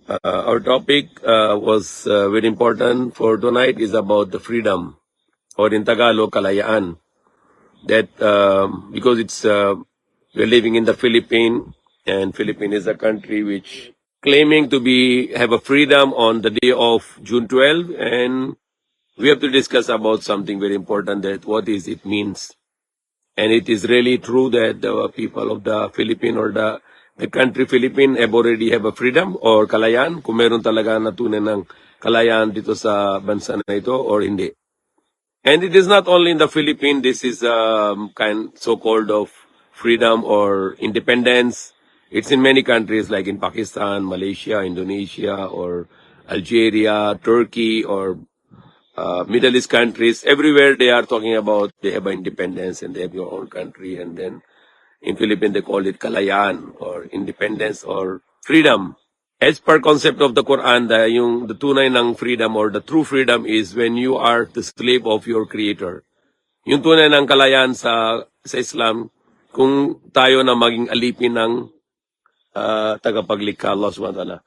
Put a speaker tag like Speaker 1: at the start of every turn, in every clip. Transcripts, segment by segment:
Speaker 1: Our topic was very important for tonight is about the freedom, or in Tagalog, kalayaan. That because we're living in the Philippines, and Philippine is a country which claiming to have a freedom on the day of June 12, and we have to discuss about something very important, that what is it means. And it is really true that the people of the Philippine, or the country Philippine already have a freedom or kalayaan, kung meron talaga na tunay ng kalayaan dito sa bansa na ito or hindi. And it is not only in the Philippines, this is kind so-called of freedom or independence. It's in many countries like in Pakistan, Malaysia, Indonesia, or Algeria, Turkey, or Middle East countries. Everywhere they are talking about they have independence and they have your own country. And then in Philippines, they call it kalayaan or independence or freedom. As per concept of the Quran, the tunay ng freedom or the true freedom is when you are the slave of your creator. Yung tunay ng kalayaan sa Islam, kung tayo na maging alipin ng tagapaglikha Allah subhanahu wa ta'ala.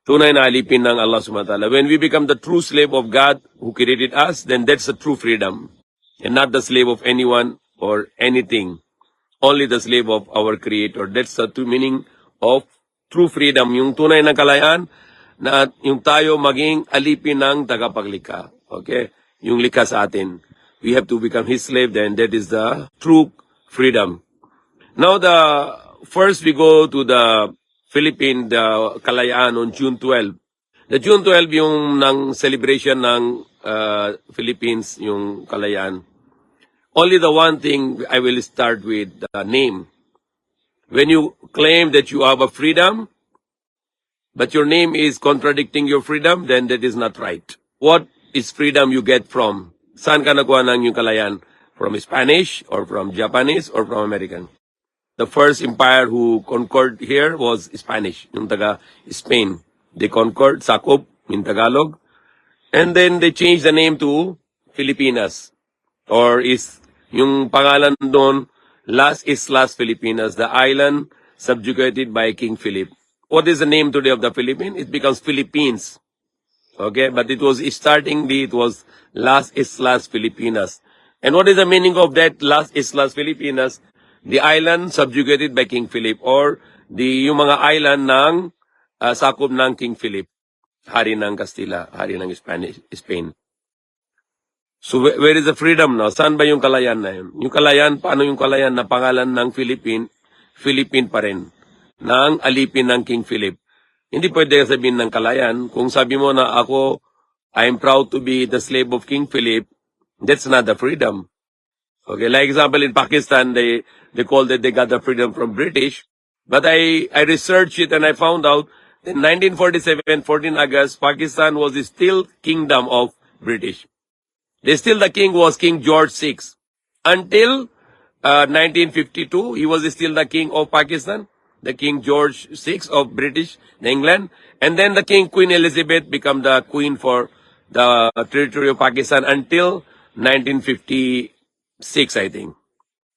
Speaker 1: Tunay na alipin ng Allah subhanahu wa ta'ala. When we become the true slave of God who created us, then that's the true freedom. And not the slave of anyone or anything. Only the slave of our creator. That's the true meaning of true freedom. Yung tunay na kalayaan, na yung tayo maging alipin ng tagapaglikha. Okay? Yung likha sa atin. We have to become his slave, then that is the true freedom. Now, first we go to the Philippine, the kalayaan on June 12. The June 12 yung ng celebration ng Philippines, yung kalayaan. Only the one thing I will start with the name. When you claim that you have a freedom, but your name is contradicting your freedom, then that is not right. What is freedom you get from? Saan ka nakuha ng yung kalayaan? From Spanish, or from Japanese, or from American? The first empire who conquered here was Spanish, yung taga Spain. They conquered, sakop, in Tagalog. And then they changed the name to Filipinas. Or yung pangalan doon, Las Islas Filipinas, the island subjugated by King Philip. What is the name today of the Philippines? It becomes Philippines. Okay, but it was it was Las Islas Filipinas. And what is the meaning of that Las Islas Filipinas? The island subjugated by King Philip, or yung mga island ng sakop ng King Philip, hari ng Castilla, hari ng Spain. So where is the freedom now? Saan ba yung kalayaan na yun? Yung kalayaan, paano yung kalayaan na pangalan ng Philippine pa rin, ng alipin ng King Philip? Hindi pwede sabihin ng kalayaan. Kung sabi mo na ako, I'm proud to be the slave of King Philip, that's not the freedom. Okay, like example in Pakistan, they call that they got the freedom from British. But I researched it and I found out that in 1947, 14 August, Pakistan was still kingdom of British. The king was King George VI. Until 1952, he was still the king of Pakistan, the King George VI of British England. And then the Queen Elizabeth became the queen for the territory of Pakistan until 1956, I think.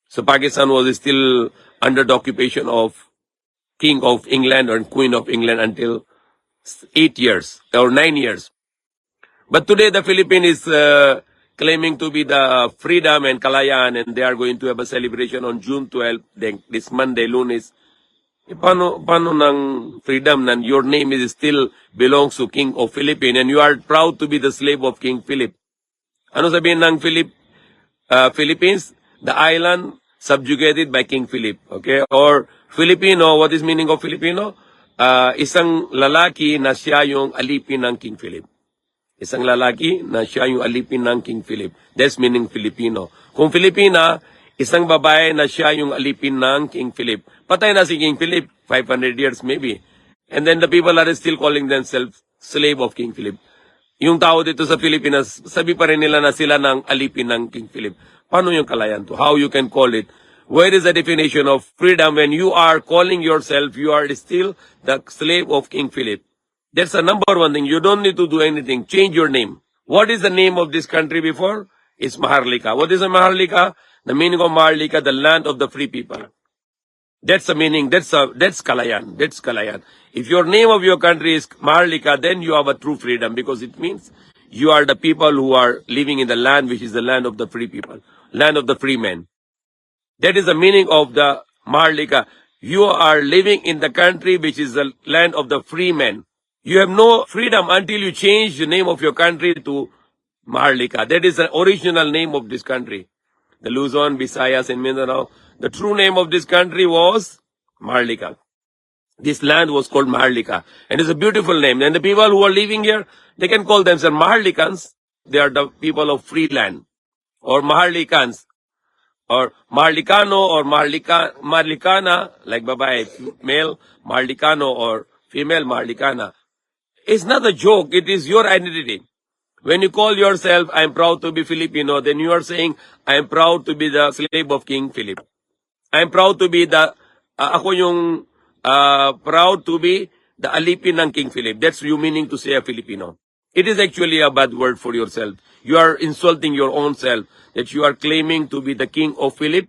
Speaker 1: So Pakistan was still under the occupation of King of England or Queen of England until 8 years or 9 years. But today the Philippines is claiming to be the freedom and kalayaan, and they are going to have a celebration on June 12, this Monday, Lunes. Paano ng freedom na your name is still belongs to King of Philippines and you are proud to be the slave of King Philip? Ano sabihin ng Philippines? The island subjugated by King Philip. Okay? Or Filipino, what is meaning of Filipino? Isang lalaki na siya yung alipin ng King Philip. Isang lalaki na siya yung alipin ng King Philip. That's meaning Filipino. Kung Filipina, isang babae na siya yung alipin ng King Philip. Patay na si King Philip, 500 years maybe. And then the people are still calling themselves slave of King Philip. Yung tao dito sa Pilipinas, sabi pa rin nila na sila ng alipin ng King Philip. Paano yung kalayan to? How you can call it? Where is the definition of freedom when you are calling yourself, you are still the slave of King Philip? That's the number one thing. You don't need to do anything. Change your name. What is the name of this country before? It's Maharlika. What is a Maharlika? The meaning of Maharlika, the land of the free people. That's the meaning. That's Kalayan. That's Kalayan. If your name of your country is Maharlika, then you have a true freedom because it means you are the people who are living in the land which is the land of the free people, land of the free men. That is the meaning of the Maharlika. You are living in the country which is the land of the free men. You have no freedom until you change the name of your country to Maharlika. That is the original name of this country. The Luzon, Visayas, and Mindanao. The true name of this country was Maharlika. This land was called Maharlika. And it's a beautiful name. And the people who are living here, they can call themselves Maharlikans. They are the people of free land. Or Maharlikans. Or Maharlikano or Maharlikana, like babae, male, Maharlikano or female Maharlikana. It's not a joke. It is your identity. When you call yourself, I am proud to be Filipino, then you are saying, I am proud to be the slave of King Philip. I am proud to be ako yung proud to be the alipin ng King Philip. That's you meaning to say a Filipino. It is actually a bad word for yourself. You are insulting your own self that you are claiming to be the King of Philip,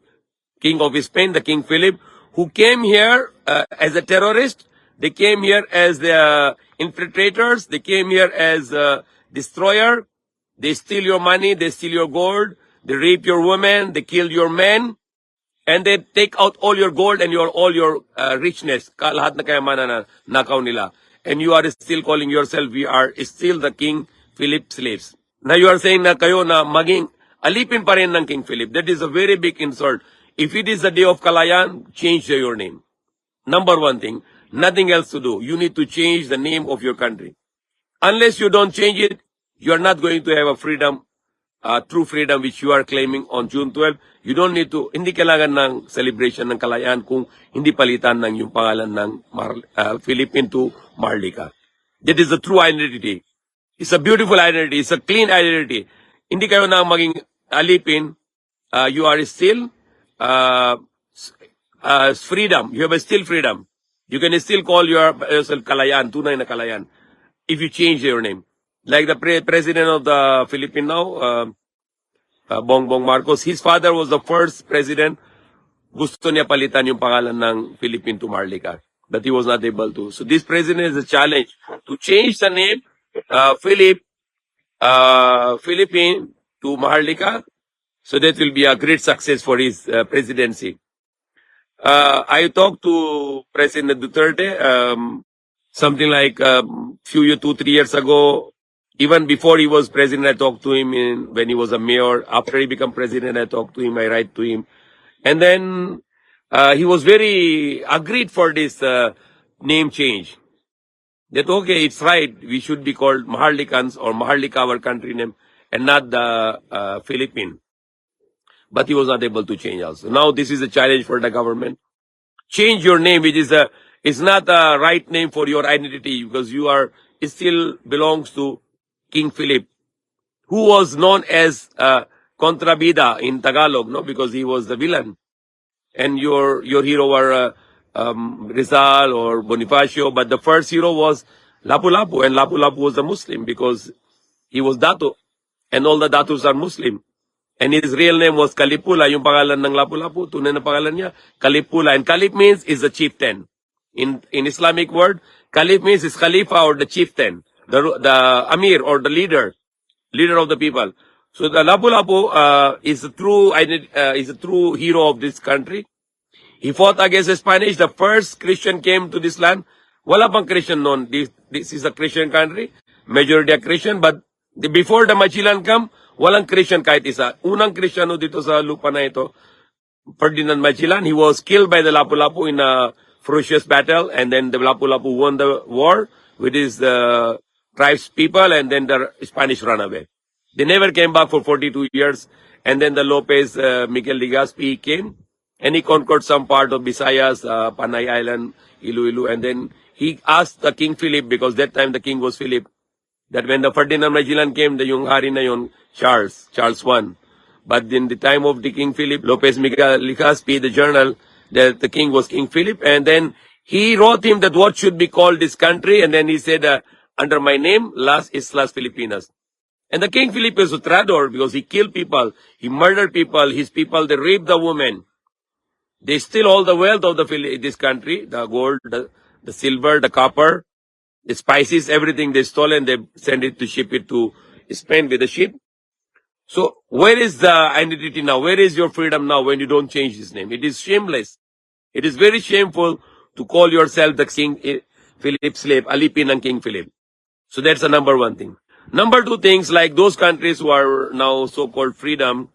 Speaker 1: King of Spain, the King Philip, who came here as a terrorist. They came here as the infiltrators. They came here as a destroyer. They steal your money. They steal your gold. They rape your women. They kill your men. And they take out all your gold and all your richness. Lahat na kayamanan na nakaw nila. And you are still calling yourself, we are still the King Philip slaves. Now you are saying na kayo na maging alipin pa rin ng King Philip. That is a very big insult. If it is the day of Kalayan, change your name. Number one thing, nothing else to do. You need to change the name of your country. Unless you don't change it, you are not going to have a freedom, true freedom which you are claiming on June 12. You don't need to, hindi kailangan ng celebration ng Kalayaan kung hindi palitan ng yung pangalan ng Philippine to Maharlika. That is the true identity. It's a beautiful identity. It's a clean identity. Hindi kayo na maging alipin. You are still freedom. You have still freedom. You can still call yourself Kalayaan, tunay na Kalayaan, if you change your name. Like the president of the Philippines now, Bongbong Marcos, his father was the first president. Gusto niya palitan yung pangalan ng Philippine to Maharlika, but he was not able to. So this president is a challenge to change the name Philippine to Maharlika. So that will be a great success for his presidency. I talked to President Duterte something like 2-3 years ago. Even before he was president, I talked to him when he was a mayor. After he became president, I talked to him, I write to him. And then he was very agreed for this name change. That, okay, it's right, we should be called Maharlikans or Maharlika, our country name, and not the Philippine. But he was not able to change also. Now this is a challenge for the government. Change your name, which is not a right name for your identity, because you are still belongs to King Philip, who was known as Contrabida in Tagalog, no, because he was the villain. And your hero were Rizal or Bonifacio, but the first hero was Lapu Lapu, and Lapu Lapu was a Muslim because he was Dato, and all the Datos are Muslim. And his real name was Kalipula, yung pangalan ng Lapu Lapu, tunay na pangalan niya, Kalipula. And Kalip means is a chieftain. In Islamic word, Kalip means is Khalifa or the chieftain, the Amir or the leader of the people. So the Lapu Lapu is a true hero of this country. He fought against the Spanish. The first Christian came to this land. Wala pang Christian noon. This is a Christian country. Majority are Christian. But before the Magellan come, walang Christian kahit isa. Unang Kristiyano dito sa lupa na ito, Ferdinand Magellan. He was killed by the Lapu Lapu in a ferocious battle. And then the Lapu Lapu won the war with his tribes people. And then the Spanish ran away. They never came back for 42 years. And then the Lopez, Miguel Legazpi came. And he conquered some part of Visayas, Panay Island, Iloilo. And then he asked the King Philip, because that time the king was Philip, that when the Ferdinand Magellan came, the yung hari na yun, Charles I. But in the time of the King Philip, Lopez Miguel Legazpi, the journal, that the king was King Philip. And then he wrote him that what should be called this country. And then he said, under my name, Las Islas Filipinas. And the King Philip is a traitor because he killed people. He murdered people. His people, they raped the women. They steal all the wealth of this country, the gold, the silver, the copper, the spices, everything they stole, and they send it to ship it to Spain with a ship. So where is the identity now? Where is your freedom now when you don't change this name? It is shameless. It is very shameful to call yourself the King Philip slave, alipin ng King Philip. So that's the number one thing. Number two things, like those countries who are now so-called freedom,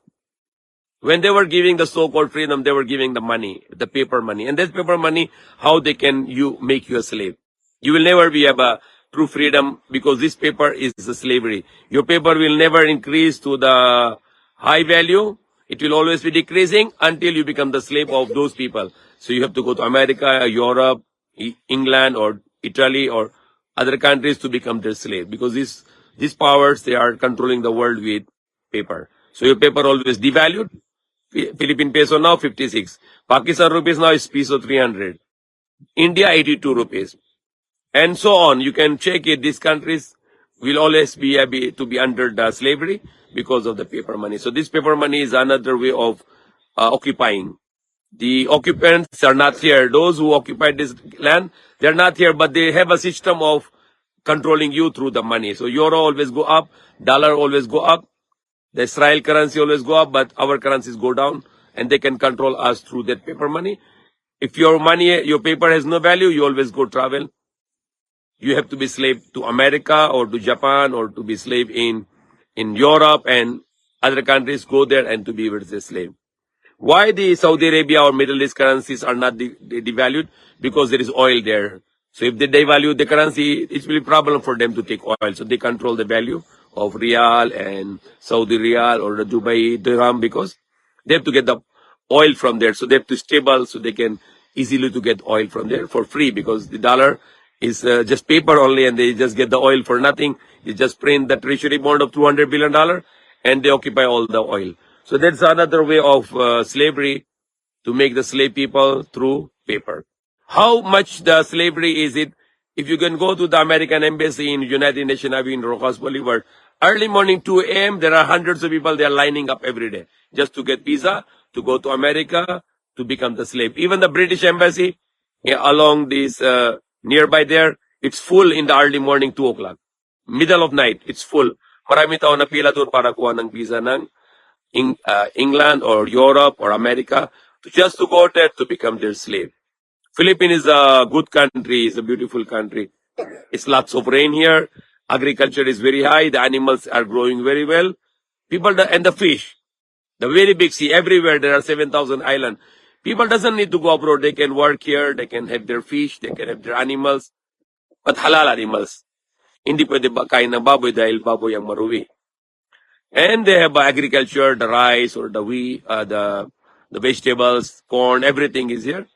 Speaker 1: when they were giving the so-called freedom, they were giving the money, the paper money. And that paper money, how they can make you a slave. You will never be have a true freedom because this paper is a slavery. Your paper will never increase to the high value. It will always be decreasing until you become the slave of those people. So you have to go to America, Europe, England, or Italy, or other countries to become their slave, because these powers, they are controlling the world with paper. So your paper always devalued. Philippine peso now 56. Pakistan rupees now is peso 300. India 82 rupees. And so on. You can check it. These countries will always be happy to be under the slavery because of the paper money. So this paper money is another way of occupying. The occupants are not here. Those who occupied this land, they're not here, but they have a system of controlling you through the money. So euro always go up, dollar always go up, the Israel currency always go up, but our currencies go down, and they can control us through that paper money. If your money, your paper has no value, you always go travel. You have to be slave to America or to Japan or to be slave in Europe and other countries. Go there and to be with the slave. Why the Saudi Arabia or Middle East currencies are not devalued? Because there is oil there. So if they devalue the currency, it will be a problem for them to take oil. So they control the value of Riyal and Saudi Riyal or the Dubai Dirham, because they have to get the oil from there. So they have to stable so they can easily to get oil from there for free, because the dollar is just paper only, and they just get the oil for nothing. You just print the treasury bond of $200 billion and they occupy all the oil. So that's another way of slavery, to make the slave people through paper. How much the slavery is it? If you can go to the American Embassy in United Nations in Rojas Boulevard, early morning 2 a.m., there are hundreds of people, they are lining up every day just to get visa, to go to America, to become the slave. Even the British Embassy, along this nearby there, it's full in the early morning, 2 o'clock. Middle of night, it's full. Marami tao na pila doon para kuha ng visa ng England or Europe or America, just to go there to become their slave. Philippines is a good country. It's a beautiful country. It's lots of rain here. Agriculture is very high. The animals are growing very well. And the fish, the very big sea, everywhere there are 7,000 islands. People doesn't need to go abroad. They can work here. They can have their fish. They can have their animals. But halal animals. Hindi pwede kain ng baboy dahil baboy ang maruwi. And they have agriculture, the rice or the wheat, the vegetables, corn, everything is here.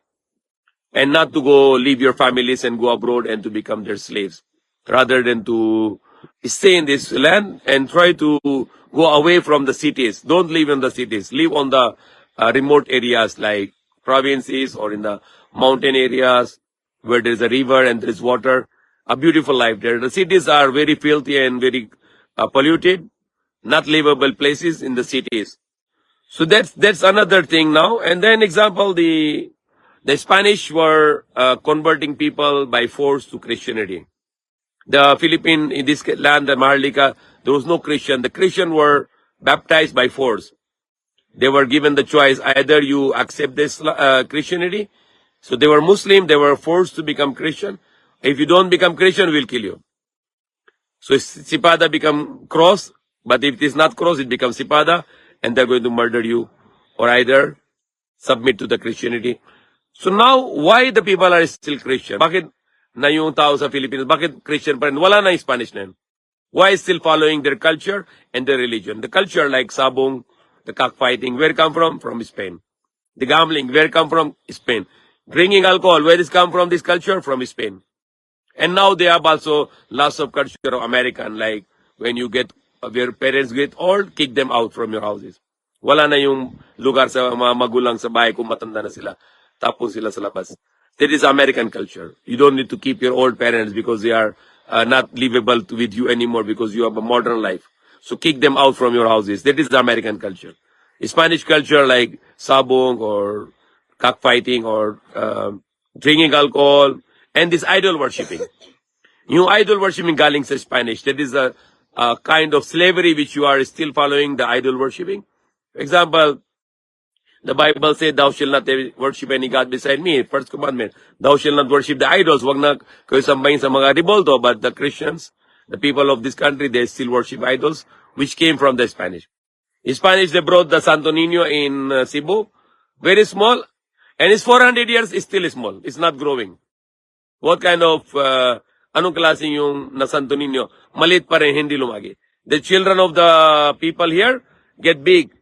Speaker 1: And not to go leave your families and go abroad and to become their slaves, rather than to stay in this land and try to go away from the cities. Don't live in the cities. Live on the remote areas like provinces or in the mountain areas where there's a river and there's water. A beautiful life there. The cities are very filthy and very polluted, not livable places in the cities. So that's another thing now. And then example, the Spanish were converting people by force to Christianity. The Philippine, in this land, the Maharlika, there was no Christian. The Christian were baptized by force. They were given the choice, either you accept this Christianity. So they were Muslim, they were forced to become Christian. If you don't become Christian, we'll kill you. So Sipada become cross, but if it is not cross, it becomes Sipada, and they're going to murder you, or either submit to the Christianity. So now, why the people are still Christian? Bakit na yung tao sa Philippines, bakit Christian pa rin? Wala na yung Spanish na yun. Why still following their culture and their religion? The culture like sabong, the cockfighting, where it come from? From Spain. The gambling, where it come from? Spain. Drinking alcohol, where it come from, this culture? From Spain. And now they have also lots of culture of American, like when you get, your parents get old, kick them out from your houses. Wala na yung lugar sa mga magulang sa bahay kung matanda na sila. Tapos sila sa labas. That is American culture. You don't need to keep your old parents because they are not livable with you anymore because you have a modern life. So kick them out from your houses. That is the American culture. Spanish culture like sabong or cockfighting or drinking alcohol, and this idol worshipping. Yung idol worshipping galing sa Spanish, that is a kind of slavery which you are still following, the idol worshipping. For example, the Bible said, thou shalt not worship any God beside me. First commandment, thou shalt not worship the idols. Wag na kayo sambahin sa mga rebolto. But the Christians, the people of this country, they still worship idols, which came from the Spanish. In Spanish, they brought the Santo Niño in Cebu. Very small. And it's 400 years, it's still small. It's not growing. What kind of, anong klaseng yung na Santo Niño? Maliit pa rin, hindi lumagi. The children of the people here get big.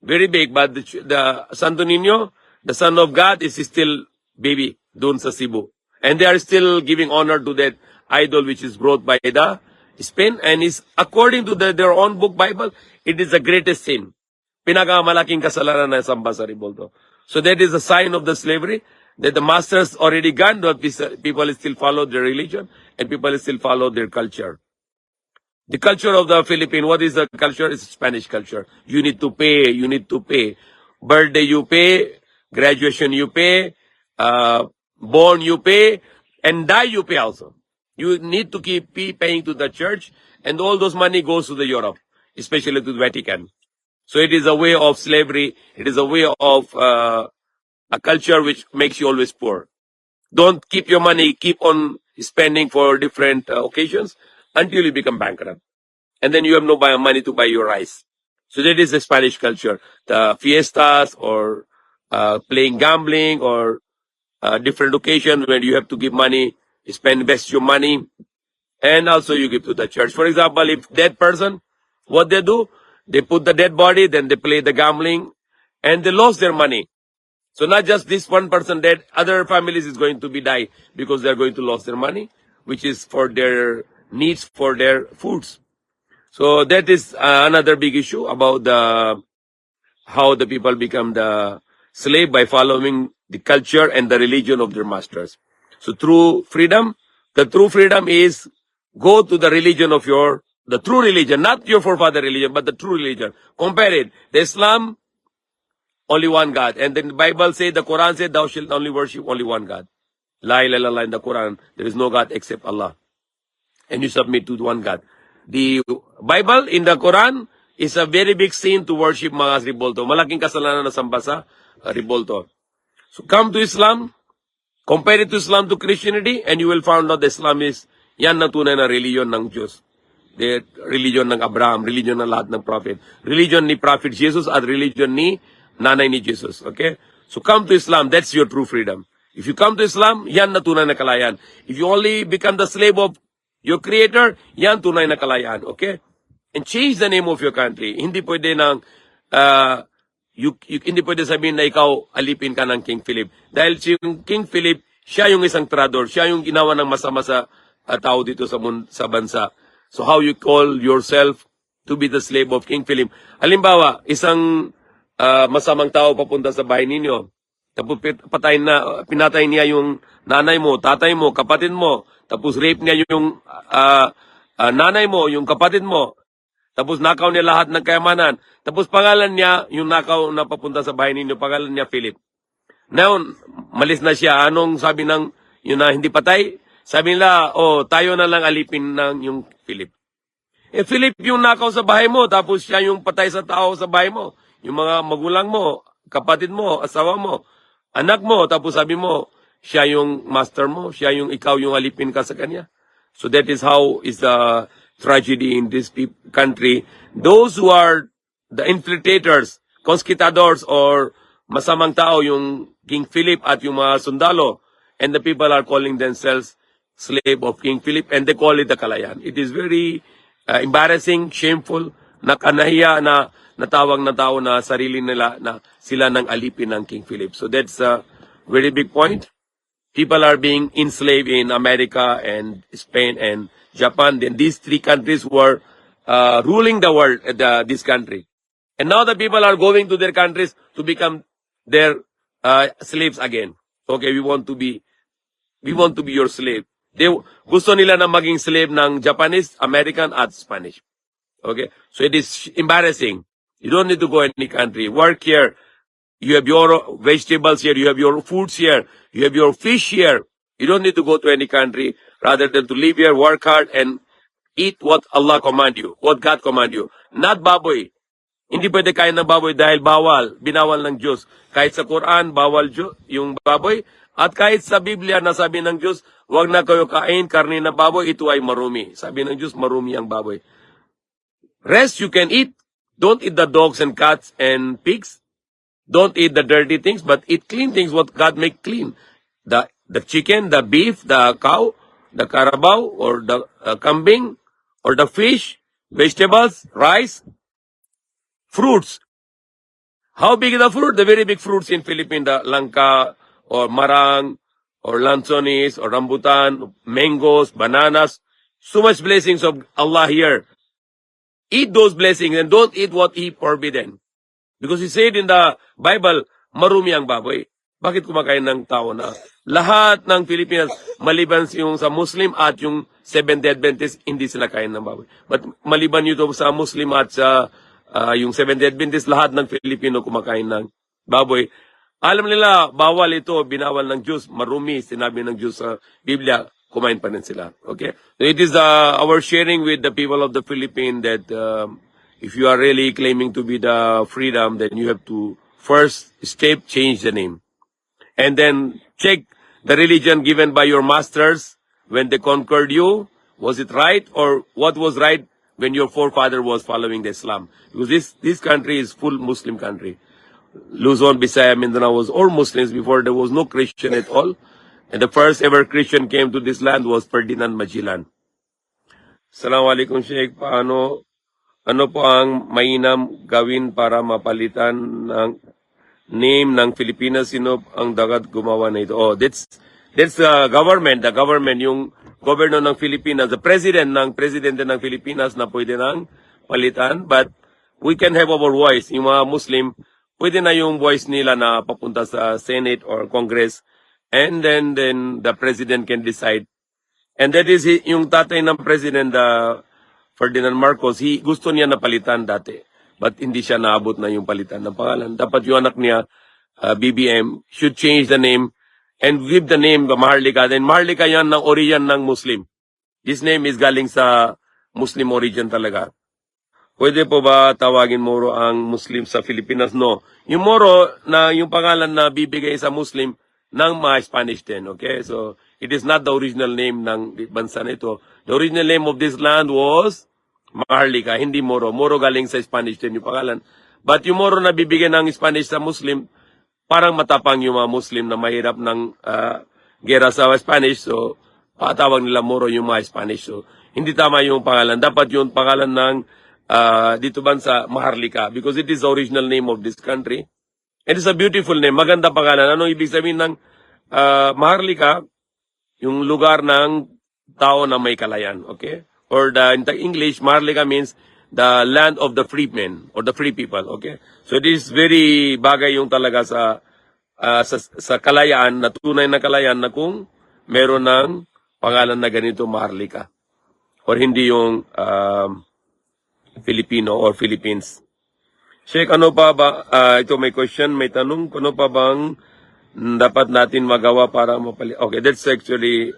Speaker 1: Very big, but the Santo Niño, the Son of God, is still baby doon sa Cebu. And they are still giving honor to that idol which is brought by the Spain. And is according to their own book Bible, it is the greatest sin. Pinakamalaking kasalanan na samba sa rebolto. So that is a sign of the slavery, that the masters already gone, but people still follow their religion, and people still follow their culture. The culture of the Philippine, what is the culture? It's Spanish culture. You need to pay, you need to pay. Birthday you pay, graduation you pay, born you pay, and die you pay also. You need to keep paying to the church, and all those money goes to the Europe, especially to the Vatican. So it is a way of slavery. It is a way of a culture which makes you always poor. Don't keep your money, keep on spending for different occasions until you become bankrupt. And then you have no money to buy your rice. So that is the Spanish culture. The fiestas or playing gambling or different occasion where you have to give money, invest your money, and also you give to the church. For example, if dead person, what they do, they put the dead body, then they play the gambling, and they lost their money. So not just this one person dead, other families is going to be die because they're going to lose their money, which is for their needs for their foods. So that is another big issue about how the people become the slave by following the culture and the religion of their masters. So true freedom, the true freedom is go to the religion of the true religion, not your forefather religion, but the true religion. Compare it. The Islam, only one God. And then the Bible says, the Quran says, thou shalt only worship only one God. La ilaha illallah in the Quran. There is no God except Allah. And you submit to one God. The Bible in the Quran is a very big sin to worship mga ribolto. Malaking kasalanan na samba sa ribolto. So come to Islam, compare it to Islam to Christianity, and you will find out that Islam is yan na tunay na religion ng Diyos. The religion ng Abraham, religion ng lahat ng prophet. Religion ni Prophet Jesus at religion ni nanay ni Jesus. Okay? So come to Islam, that's your true freedom. If you come to Islam, yan na tunay na kalayan. If you only become the slave of your creator, yan tunay na kalayaan. Okay? And change the name of your country. Hindi pwede nang, hindi pwede sabihin na ikaw alipin ka ng King Philip. Dahil si King Philip, siya yung isang trador. Siya yung ginawa ng masama sa tao dito sa bansa. So how you call yourself to be the slave of King Philip? Halimbawa, isang masamang tao papunta sa bahay ninyo. Tapos pinatay niya yung nanay mo, tatay mo, kapatid mo. Tapos rape niya yung nanay mo, yung kapatid mo. Tapos nakaw niya lahat ng kayamanan. Tapos pangalan niya, yung nakaw na papunta sa bahay ninyo, pangalan niya Philip. Now, malis na siya. Anong sabi ng yun na hindi patay? Sabi nila, tayo na lang alipin ng yung Philip. Philip yung nakaw sa bahay mo, tapos siya yung patay sa tao sa bahay mo. Yung mga magulang mo, kapatid mo, asawa mo, anak mo, tapos sabi mo, siya yung master mo, ikaw yung alipin ka sa kanya. So that is how is the tragedy in this country. Those who are the infiltrators, conquistadors, or masamang tao, yung King Philip at yung mga sundalo, and the people are calling themselves slave of King Philip, and they call it the Kalayan. It is very embarrassing, shameful, nakanahiya na natawag na tao na sarili nila na sila ng alipin ng King Philip. So that's a very big point. People are being enslaved in America and Spain and Japan. Then these three countries were ruling the world, this country. And now the people are going to their countries to become their slaves again. Okay, we want to be your slave. Gusto nila na maging slave ng Japanese, American, at Spanish. Okay? So it is embarrassing. You don't need to go any country. Work here. You have your vegetables here. You have your foods here. You have your fish here. You don't need to go to any country rather than to live here, work hard, and eat what Allah command you, what God command you. Not baboy. Hindi pwede kain ng baboy dahil bawal, binawal ng Diyos. Kahit sa Quran, bawal yung baboy. At kahit sa Biblia, nasabi ng Diyos, huwag na kayo kain karne na baboy, ito ay marumi. Sabi ng Diyos, marumi ang baboy. Rest you can eat. Don't eat the dogs and cats and pigs. Don't eat the dirty things, but eat clean things, what God make clean. The chicken, the beef, the cow, the carabao, or the kambing, or the fish, vegetables, rice, fruits. How big is the fruit? The very big fruits in Philippines, the langka, or marang, or lanzonis, or rambutan, mangoes, bananas. So much blessings of Allah here. Eat those blessings and don't eat what He forbidden. Because He said in the Bible, marumi ang baboy. Bakit kumakain ng tao na? Lahat ng Pilipinas, maliban yung sa Muslim at yung Seventh-day Adventist, hindi sila kain ng baboy. But maliban yun sa Muslim at sa yung Seventh-day Adventist, lahat ng Filipino kumakain ng baboy. Alam nila, bawal ito, binawal ng Diyos, marumi, sinabi ng Diyos sa Biblia, kumain pa rin sila. Okay? So it is our sharing with the people of the Philippines that if you are really claiming to be the freedom, then you have to first step, change the name. And then check the religion given by your masters when they conquered you. Was it right? Or what was right when your forefather was following the Islam? Because this country is full Muslim country. Luzon, Visayas, Mindanao was all Muslims before there was no Christian at all. And the first ever Christian came to this land was Ferdinand Magellan. Assalamualaikum Sheikh. Ano po ang mainam gawin para mapalitan ng name ng Pilipinas? Sino ang dagat gumawa na ito? Oh, that's the government. The government, yung governor ng Pilipinas, the presidente ng Pilipinas na pwede nang palitan. But we can have our voice. Yung mga Muslim, pwede na yung voice nila na papunta sa Senate or Congress. And then the president can decide. And that is yung tatay ng president, Ferdinand Marcos, gusto niya na palitan dati. But hindi siya naabot na yung palitan ng pangalan. Dapat yung anak niya, BBM, should change the name and give the name Maharlika. Then Maharlika yan ng origin ng Muslim. This name is galing sa Muslim origin talaga. Pwede po ba tawagin Moro ang Muslim sa Pilipinas? No. Yung Moro, na yung pangalan na bibigay sa Muslim, ng mga Spanish din. Okay? So, it is not the original name ng bansa nito. The original name of this land was Maharlika, hindi Moro. Moro galing sa Spanish din yung pangalan. But yung Moro na bibigyan ng Spanish sa Muslim, parang matapang yung mga Muslim na mahirap ng gera sa Spanish. So, patawag nila Moro yung mga Spanish. So, hindi tama yung pangalan. Dapat yung pangalan ng dito bansa, Maharlika. Because it is the original name of this country. It is a beautiful name. Maganda pangalan. Ano ibig sabihin ng Maharlika? Yung lugar ng tao na may kalayan. Okay? Or in the English, Maharlika means the land of the free men or the free people. Okay? So it is very bagay yung talaga sa kalayaan, na tunay na kalayaan na kung meron ng pangalan na ganito, Maharlika. Or hindi yung Filipino or Philippines. Sheikh, ano pa ba, ito may question, may tanong, ano pa bang dapat natin magawa para okay, that's actually,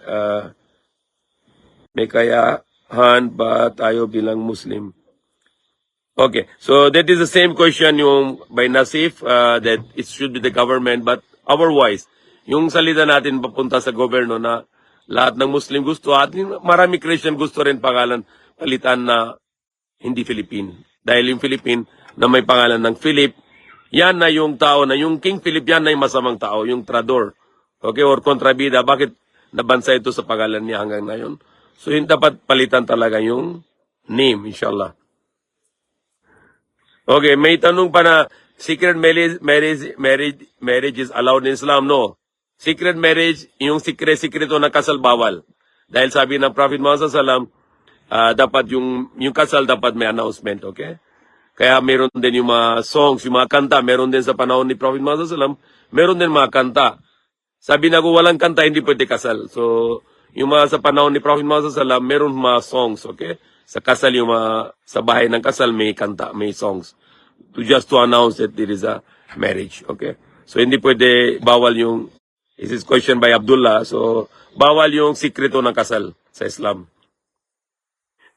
Speaker 1: may kayahan ba tayo bilang Muslim? Okay, so that is the same question yung by Nasif, that it should be the government, but our voice, yung salita natin papunta sa gobyerno na lahat ng Muslim gusto, at marami Christian gusto rin pangalan palitan na hindi Philippine. Dahil yung Philippine na may pangalan ng Philip, yan na yung tao na, yung King Philip, yan na yung masamang tao, yung trador. Okay, or kontrabida. Bakit nabansa ito sa pangalan niya hanggang ngayon? So, yun dapat palitan talaga yung name, inshallah. Okay, may tanong pa na, secret marriage is allowed in Islam? No. Secret marriage, yung sikreto na kasal bawal. Dahil sabi ng Prophet Muhammad SAW, dapat yung kasal dapat may announcement, okay? Kaya meron din yung mga songs, yung mga kanta, meron din sa panahon ni Prophet Muhammad SAW, meron din mga kanta. Sabi na kung walang kanta, hindi pwede kasal. So, yung mga sa panahon ni Prophet Muhammad SAW, meron mga songs, okay? Sa kasal, yung mga, sa bahay ng kasal, may kanta, may songs. To announce that there is a marriage. Okay? So hindi pwede bawal yung, this is question by Abdullah, so bawal yung sikreto ng kasal sa Islam.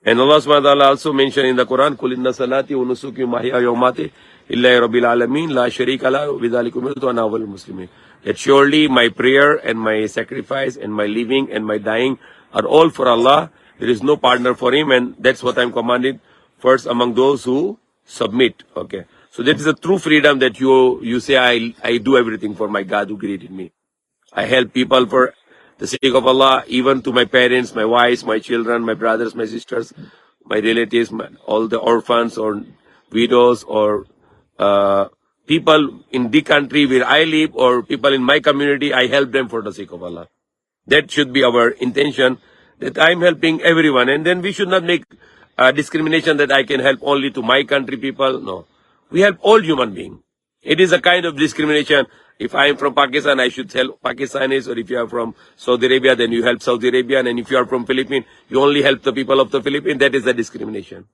Speaker 1: And Allah subhanahu wa ta'ala also mentioned in the Quran, Kul inna salati wa nusuki wa mahyaya wa mamati lillahi rabbil alamin la sharika lahu wa bidzalika umirtu ana awwalul muslimin. That surely my prayer and my sacrifice and my living and my dying are all for Allah. There is no partner for him, and that's what I'm commanded first among those who submit. Okay. So that is a true freedom that you say I do everything for my God who created me. I help people for the sake of Allah, even to my parents, my wives, my children, my brothers, my sisters, my relatives, all the orphans or widows or people in the country where I live or people in my community, I help them for the sake of Allah. That should be our intention, that I'm helping everyone. And then we should not make discrimination that I can help only to my country people. No. We help all human beings. It is a kind of discrimination. If I am from Pakistan, I should help Pakistanis, or if you are from Saudi Arabia, then you help Saudi Arabian, and if you are from Philippines, you only help the people of the Philippines. That is a discrimination.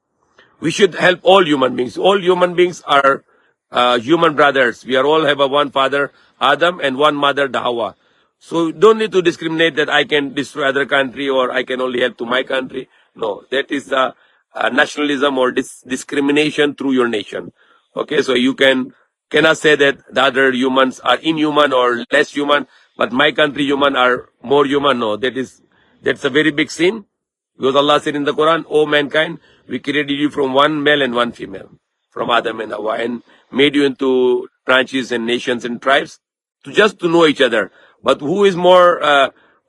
Speaker 1: We should help all human beings. All human beings are human brothers. We are all have a one father, Adam, and one mother, Hawa. So don't need to discriminate that I can destroy other country or I can only help to my country. No, that is nationalism or discrimination through your nation. Okay, so you cannot say that the other humans are inhuman or less human, but my country human are more human. No, that's a very big sin. Because Allah said in the Quran, O mankind, we created you from one male and one female, from Adam and Hawa, and made you into branches and nations and tribes to know each other. But who is more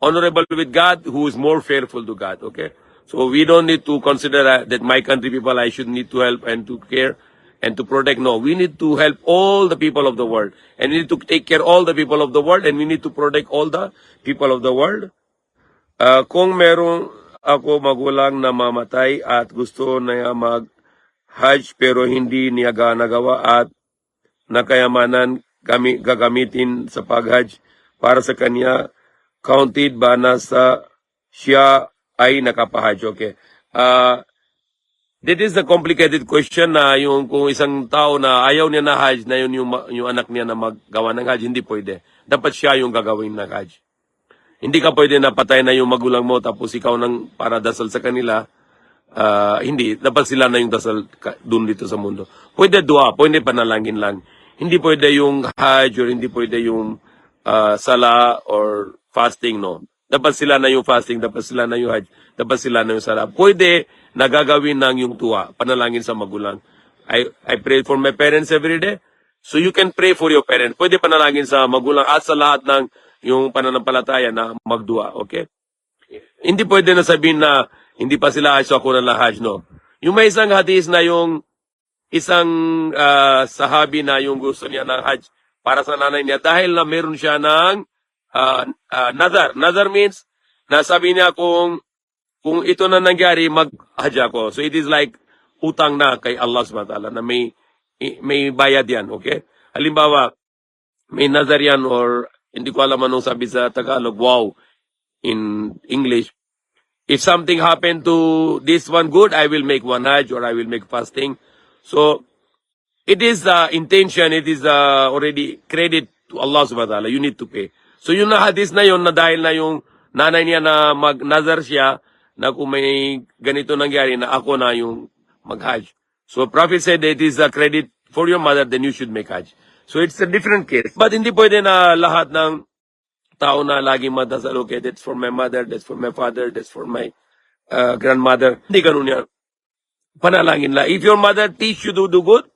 Speaker 1: honorable with God? Who is more fearful to God? Okay, so we don't need to consider that my country people I should need to help and to care and to protect. No, we need to help all the people of the world, and we need to take care all the people of the world, and we need to protect all the people of the world. Kung merong ako magulang na mamatay at gusto na mag-hajj pero hindi niya nagawa at nakayamanan kami gagamitin sa pag-hajj para sa kanya, counted ba na sa siya ay nakapahajj? Okay. That is the complicated question na yung kung isang tao na ayaw niya na hajj na yun yung anak niya na maggawa ng hajj, hindi pwede. Dapat siya yung gagawin ng hajj. Hindi ka pwede na patay na yung magulang mo tapos ikaw nang para dasal sa kanila. Hindi. Dapat sila na yung dasal dun dito sa mundo. Pwede dua, pwede panalangin lang. Hindi pwede yung hajj or hindi pwede yung sala or fasting, no. Dapat sila na yung fasting, dapat sila na yung hajj, dapat sila na yung sala. Pwede nagagawin ng yung tuwa, panalangin sa magulang. I pray for my parents every day. So you can pray for your parents. Pwede panalangin sa magulang at sa lahat ng yung pananampalataya na magdua, okay? Hindi pwede na sabihin na hindi pa sila hajj, so ako na hajj, no? Yung may isang hadis na yung isang sahabi na yung gusto niya ng hajj para sa nanay niya dahil na meron siya ng nazar. Nazar means na sabi niya kung ito na nangyari, mag-hajj ako. So it is like utang na kay Allah subhanahu wa ta'ala na may bayad yan, okay? Halimbawa, may nazar yan or hindi ko alam anong sabi sa Tagalog, wow, in English. If something happened to this one good, I will make one hajj or I will make fasting. So, it is intention, it is already credit to Allah subhanahu wa ta'ala. You need to pay. So, yung na hadis na yun, na dahil na yung nanay niya na mag-nazar siya, na kung may ganito nangyari, na ako na yung mag-hajj. So, Prophet said it is a credit for your mother, then you should make hajj. So, it's a different case. But hindi pwede na lahat ng tao na laging madasal, okay, that's for my mother, that's for my father, that's for my grandmother. Hindi ganun yan. Panalangin lang. If your mother teach you to do good,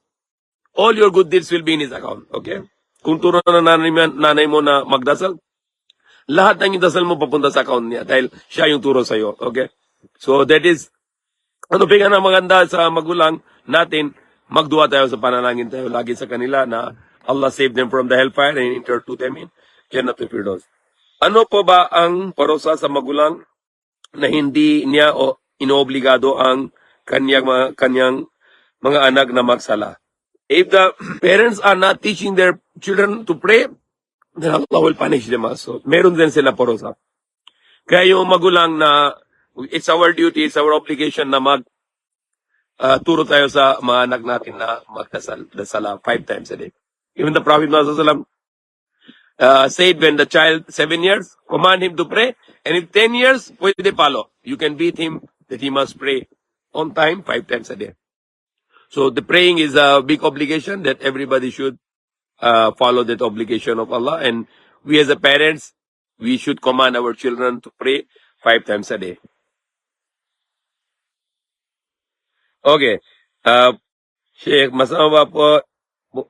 Speaker 1: all your good deeds will be in his account, okay? Kung turo na nanay mo na magdasal, lahat ng dasal mo papunta sa account niya dahil siya yung turo sa'yo, okay? So, that is, pinga na maganda sa magulang natin, magduwa tayo sa panalangin tayo lagi sa kanila na Allah save them from the hellfire and enter to them in Jannatul Firdaus. Ano po ba ang parusa sa magulang na hindi niya inoobligado ang kanyang mga anak na magsala? If the parents are not teaching their children to pray, then Allah will punish them also. Meron din sila parusa. Kaya yung magulang na it's our duty, it's our obligation na turo tayo sa mga anak natin na magdasal 5 times a day. Even the Prophet Muhammad said when the child 7 years, command him to pray, and if 10 years, pwede follow. You can beat him that he must pray on time 5 times a day. So the praying is a big obligation that everybody should follow that obligation of Allah. And we as a parents, we should command our children to pray 5 times a day. Okay. Sheikh, masama po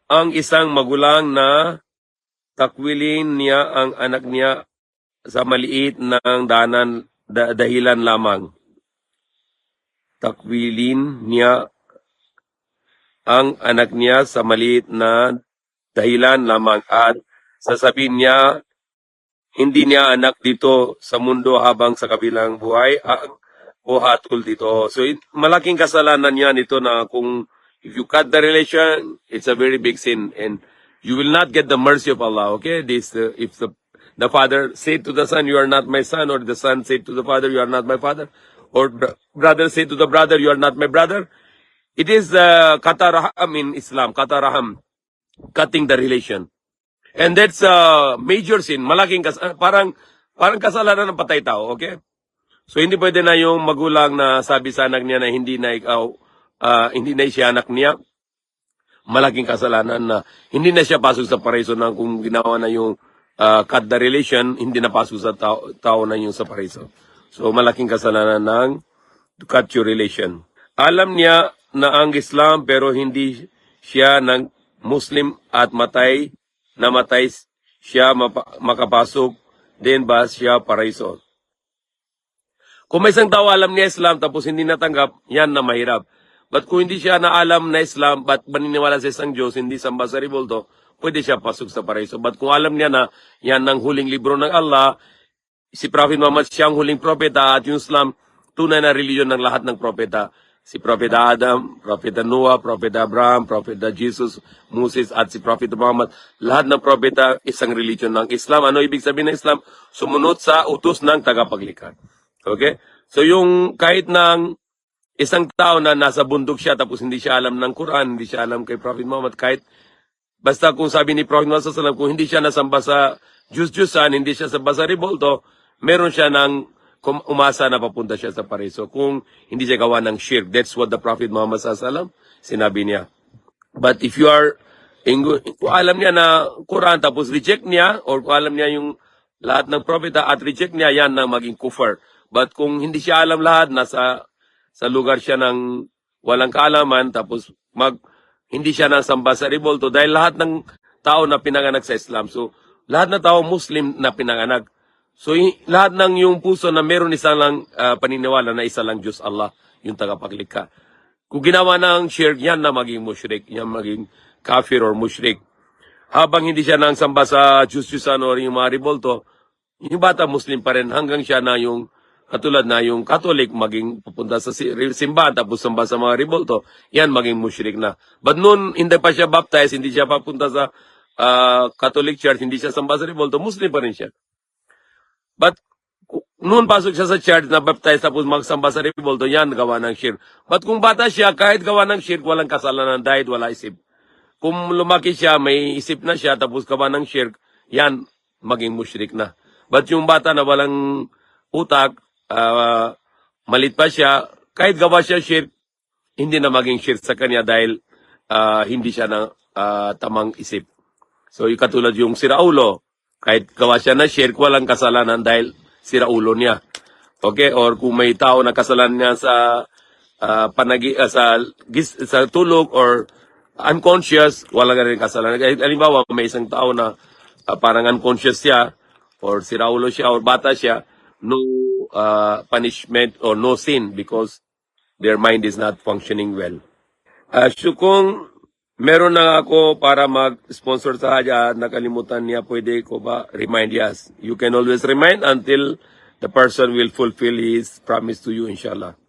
Speaker 1: ang isang magulang na takwilin niya ang anak niya sa maliit ng dahilan lamang. Takwilin niya ang anak niya sa maliit na dahilan lamang at sasabihin niya hindi niya anak dito sa mundo habang sa kabilang buhay o hatol dito. So malaking kasalanan yan ito na kung if you cut the relation, it's a very big sin and you will not get the mercy of Allah. Okay, if the father said to the son, you are not my son, or the son said to the father, you are not my father, or brother said to the brother, you are not my brother. It is kataraham in Islam, kataraham, cutting the relation. And that's a major sin, malaking parang kasalanan ng patay tao, okay? So hindi pwede na yung magulang na sabi sa anak niya na hindi na siya anak niya. Malaking kasalanan na hindi na siya pasok sa paraiso na kung ginawa na yung cut the relation, hindi na pasok sa tao na yung sa paraiso. So malaking kasalanan ng to cut your relation. Alam niya na ang Islam pero hindi siya ng Muslim at namatay siya makapasok din ba siya paraiso? Kung may isang tao alam niya Islam tapos hindi natanggap, yan na mahirap. But kung hindi siya na alam na Islam, but maniniwala sa isang Diyos, hindi samba sa ribolto, pwede siya pasok sa paraiso. But kung alam niya na yan ang huling libro ng Allah, si Prophet Muhammad siyang huling propeta at yung Islam, tunay na reliyon ng lahat ng propeta. Si Prophet Adam, Prophet Noah, Prophet Abraham, Prophet Jesus, Moses, at si Prophet Muhammad. Lahat ng propeta, isang religion ng Islam. Ano ibig sabihin ng Islam? Sumunod sa utos ng tagapaglikha. Okay? So yung kahit ng isang tao na nasa bundok siya tapos hindi siya alam ng Quran, hindi siya alam kay Prophet Muhammad, kahit basta kung sabi ni Prophet Muhammad sallallahu alaihi wasallam, kung hindi siya nasamba sa Diyos-Diyosan, hindi siya samba sa ribolto, meron siya ng umasa na papunta siya sa paraiso kung hindi siya gawa ng shirk. That's what the Prophet Muhammad sallallahu alaihi wasallam sinabi niya. But if you are, kung alam niya na Quran tapos reject niya, or kung alam niya yung lahat ng propeta at reject niya, yan na maging kufar. But kung hindi siya alam lahat, sa lugar siya ng walang kaalaman, tapos hindi siya nasamba sa ribolto, dahil lahat ng tao na pinanganak sa Islam. So, lahat ng tao Muslim na pinanganak. So, lahat ng yung puso na meron isang lang paniniwala na isa lang Diyos Allah, yung tagapaglikha. Kung ginawa ng shirk, yan na maging mushrik, yan maging kafir or mushrik. Habang hindi siya nang samba sa Diyos-Diyosan o yung mga ribolto, yung bata Muslim pa rin hanggang siya na yung katulad na yung Catholic maging pupunta sa simbahan tapos samba sa mga ribolto, yan maging mushrik na. But noon, hindi pa siya baptized, hindi siya papunta sa Catholic Church, hindi siya samba sa ribolto, Muslim pa rin siya. But noon pasok siya sa church na baptized tapos magsamba sa ribolto, yan gawa ng shirk. But kung bata siya, kahit gawa ng shirk, walang kasalanan dahil wala isip. Kung lumaki siya, may isip na siya tapos gawa ng shirk, yan maging mushrik na. But yung bata na walang utak, malit pa siya, kahit gawa siya shirk, hindi na maging shirk sa kanya dahil hindi siya ng tamang isip. So, yung katulad yung siraulo, kahit gawa siya na shirk, walang kasalanan dahil siraulo niya. Okay? Or kung may tao na kasalanan niya sa sa tulog or unconscious, walang rin kasalanan. Halimbawa, may isang tao na parang unconscious siya, or siraulo siya, or bata siya, no punishment or no sin because their mind is not functioning well. So kung meron na ako para mag-sponsor sa Haja, nakalimutan niya, pwede ko ba remind? Yes. You can always remind until the person will fulfill his promise to you, inshallah.